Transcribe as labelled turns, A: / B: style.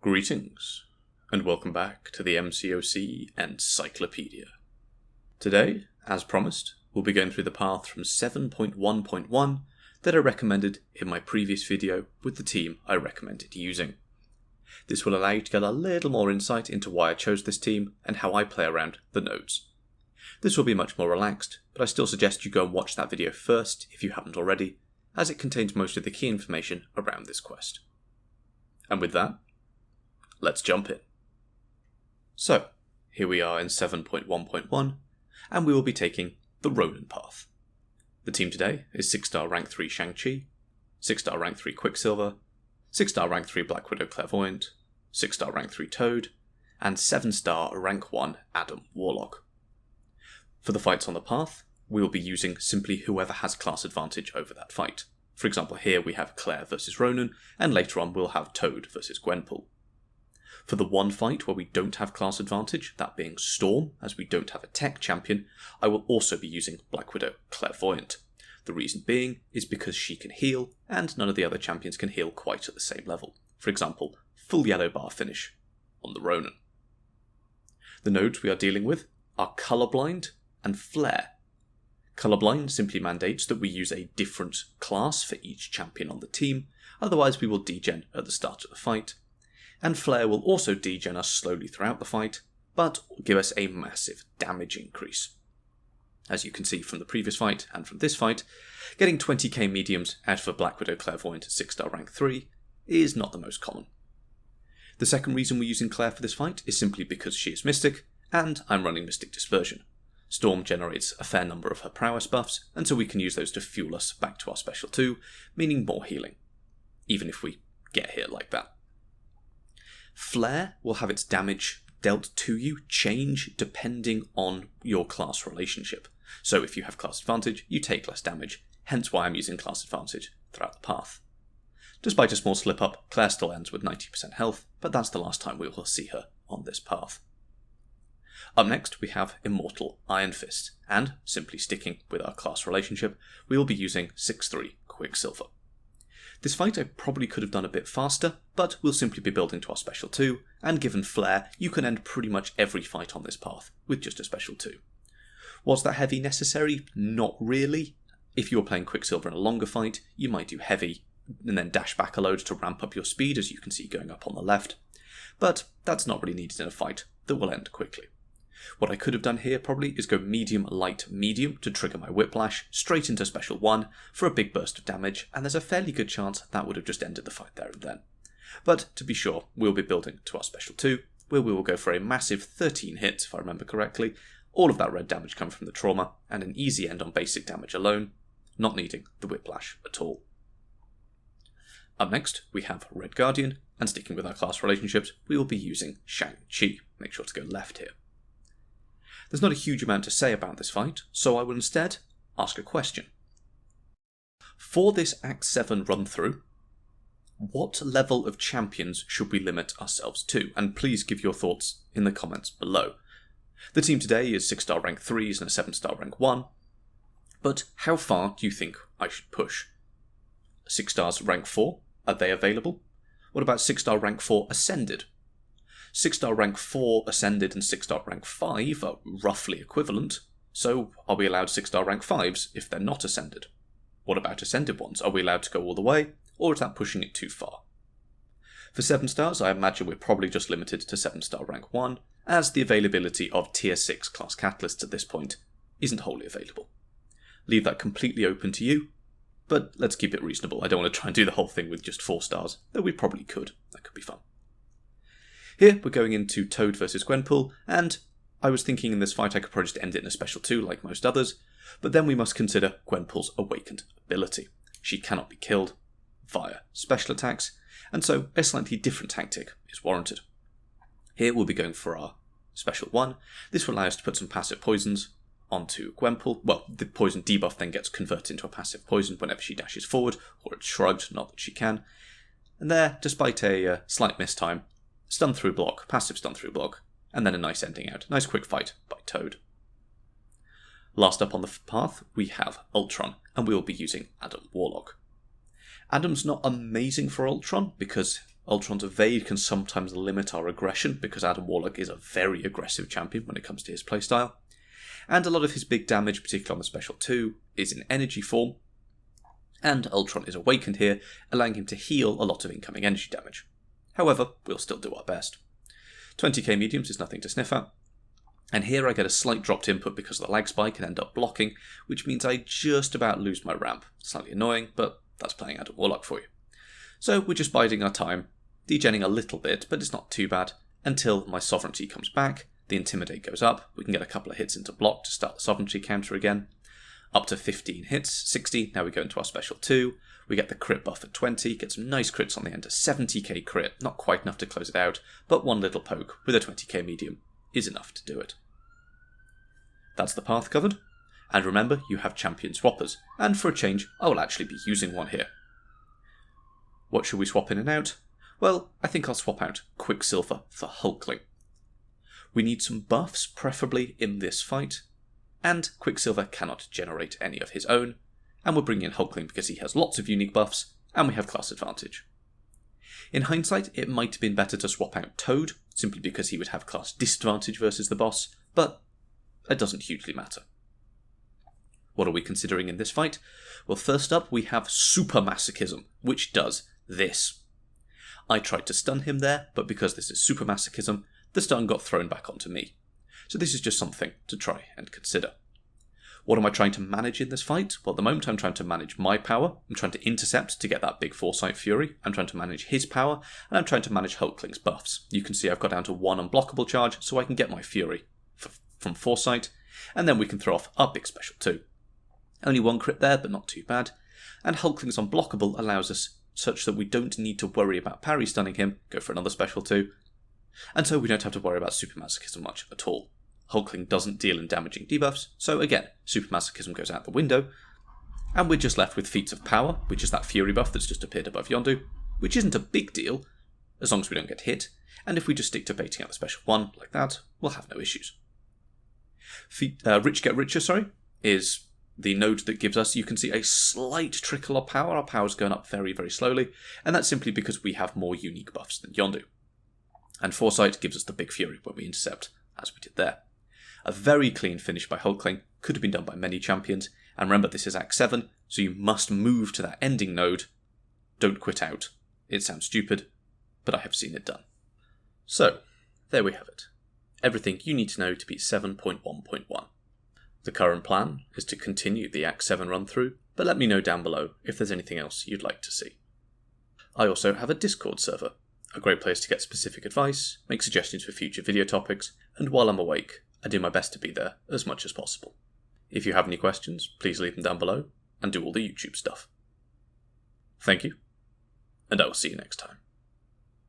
A: Greetings, and welcome back to the MCOC Encyclopedia. Today, as promised, we'll be going through the path from 7.1.1 that I recommended in my previous video with the team I recommended using. This will allow you to get a little more insight into why I chose this team and how I play around the nodes. This will be much more relaxed, but I still suggest you go and watch that video first if you haven't already, as it contains most of the key information around this quest. And with that, let's jump in. So, here we are in 7.1.1, and we will be taking the Ronan path. The team today is 6-star rank 3 Shang-Chi, 6-star rank 3 Quicksilver, 6-star rank 3 Black Widow Clairvoyant, 6-star rank 3 Toad, and 7-star rank 1 Adam Warlock. For the fights on the path, we will be using simply whoever has class advantage over that fight. For example, here we have Claire versus Ronan, and later on we'll have Toad versus Gwenpool. For the one fight where we don't have class advantage, that being Storm, as we don't have a tech champion, I will also be using Black Widow Clairvoyant. The reason being is because she can heal, and none of the other champions can heal quite at the same level. For example, full yellow bar finish on the Ronan. The nodes we are dealing with are Colorblind and Flare. Colorblind simply mandates that we use a different class for each champion on the team, otherwise we will degen at the start of the fight. And Flare will also degen us slowly throughout the fight, but give us a massive damage increase. As you can see from the previous fight and from this fight, getting 20k mediums out of a Black Widow Clairvoyant at 6-star rank 3 is not the most common. The second reason we're using Claire for this fight is simply because she is Mystic, and I'm running Mystic Dispersion. Storm generates a fair number of her prowess buffs, and so we can use those to fuel us back to our special 2, meaning more healing, even if we get here like that. Flare will have its damage dealt to you change depending on your class relationship. So if you have class advantage, you take less damage, hence why I'm using class advantage throughout the path. Despite a small slip up, Claire still ends with 90% health, but that's the last time we will see her on this path. Up next we have Immortal Iron Fist, and, simply sticking with our class relationship, we will be using 6-3 Quicksilver. This fight I probably could have done a bit faster, but we'll simply be building to our special 2, and given Flare, you can end pretty much every fight on this path with just a special 2. Was that heavy necessary? Not really. If you were playing Quicksilver in a longer fight, you might do heavy, and then dash back a load to ramp up your speed, as you can see going up on the left. But that's not really needed in a fight that will end quickly. What I could have done here probably is go medium, light, medium to trigger my whiplash straight into special 1 for a big burst of damage, and there's a fairly good chance that would have just ended the fight there and then. But to be sure, we'll be building to our special 2, where we will go for a massive 13 hits if I remember correctly, all of that red damage coming from the trauma, and an easy end on basic damage alone, not needing the whiplash at all. Up next, we have Red Guardian, and sticking with our class relationships, we will be using Shang-Chi. Make sure to go left here. There's not a huge amount to say about this fight, so I will instead ask a question. For this Act 7 run-through, what level of champions should we limit ourselves to? And please give your thoughts in the comments below. The team today is 6-star rank 3s and a 7-star rank 1, but how far do you think I should push? 6 stars rank 4, are they available? What about 6-star rank 4 Ascended? 6-star rank 4 Ascended and 6-star rank 5 are roughly equivalent, so are we allowed 6-star rank 5s if they're not Ascended? What about Ascended ones? Are we allowed to go all the way, or is that pushing it too far? For 7 stars, I imagine we're probably just limited to 7-star rank 1, as the availability of tier 6 class catalysts at this point isn't wholly available. Leave that completely open to you, but let's keep it reasonable. I don't want to try and do the whole thing with just 4 stars, though we probably could. That could be fun. Here, we're going into Toad versus Gwenpool, and I was thinking in this fight I could probably just end it in a special 2 like most others, but then we must consider Gwenpool's awakened ability. She cannot be killed via special attacks, and so a slightly different tactic is warranted. Here we'll be going for our special 1. This will allow us to put some passive poisons onto Gwenpool. Well, the poison debuff then gets converted into a passive poison whenever she dashes forward, or it's shrugged, not that she can. And there, despite a slight mistime, stun through block, passive stun through block, and then a nice ending out. Nice quick fight by Toad. Last up on the path, we have Ultron, and we will be using Adam Warlock. Adam's not amazing for Ultron, because Ultron's evade can sometimes limit our aggression, because Adam Warlock is a very aggressive champion when it comes to his playstyle. And a lot of his big damage, particularly on the special 2, is in energy form. And Ultron is awakened here, allowing him to heal a lot of incoming energy damage. However, we'll still do our best. 20k mediums is nothing to sniff at. And here I get a slight dropped input because of the lag spike and end up blocking, which means I just about lose my ramp. Slightly annoying, but that's playing Adam Warlock for you. So we're just biding our time, degenning a little bit, but it's not too bad, until my sovereignty comes back, the intimidate goes up, we can get a couple of hits into block to start the sovereignty counter again. Up to 15 hits, 60, now we go into our special 2, we get the crit buff at 20, get some nice crits on the end, a 70k crit, not quite enough to close it out, but one little poke with a 20k medium is enough to do it. That's the path covered, and remember you have champion swappers, and for a change I will actually be using one here. What should we swap in and out? Well, I think I'll swap out Quicksilver for Hulkling. We need some buffs, preferably in this fight, and Quicksilver cannot generate any of his own, and we're bringing in Hulkling because he has lots of unique buffs, and we have class advantage. In hindsight, it might have been better to swap out Toad, simply because he would have class disadvantage versus the boss, but it doesn't hugely matter. What are we considering in this fight? Well, first up we have Super Masochism, which does this. I tried to stun him there, but because this is Super Masochism, the stun got thrown back onto me. So this is just something to try and consider. What am I trying to manage in this fight? Well, at the moment I'm trying to manage my power, I'm trying to intercept to get that big Foresight Fury, I'm trying to manage his power, and I'm trying to manage Hulkling's buffs. You can see I've got down to 1 unblockable charge, so I can get my Fury from Foresight, and then we can throw off our big special 2. Only 1 crit there, but not too bad, and Hulkling's unblockable allows us such that we don't need to worry about parry stunning him, go for another special 2, and so we don't have to worry about Super Masochism much at all. Hulkling doesn't deal in damaging debuffs, so again, Super Masochism goes out the window, and we're just left with Feats of Power, which is that Fury buff that's just appeared above Yondu, which isn't a big deal, as long as we don't get hit, and if we just stick to baiting out the special 1, like that, we'll have no issues. Rich Get Richer, is the node that gives us, you can see, a slight trickle of power. Our power's going up very, very slowly, and that's simply because we have more unique buffs than Yondu. And Foresight gives us the big Fury when we intercept, as we did there. A very clean finish by Hulkling, could have been done by many champions, and remember this is Act 7, so you must move to that ending node. Don't quit out. It sounds stupid, but I have seen it done. So, there we have it. Everything you need to know to beat 7.1.1. The current plan is to continue the Act 7 run through, but let me know down below if there's anything else you'd like to see. I also have a Discord server, a great place to get specific advice, make suggestions for future video topics, and while I'm awake, I do my best to be there as much as possible. If you have any questions, please leave them down below, and do all the YouTube stuff. Thank you, and I will see you next time.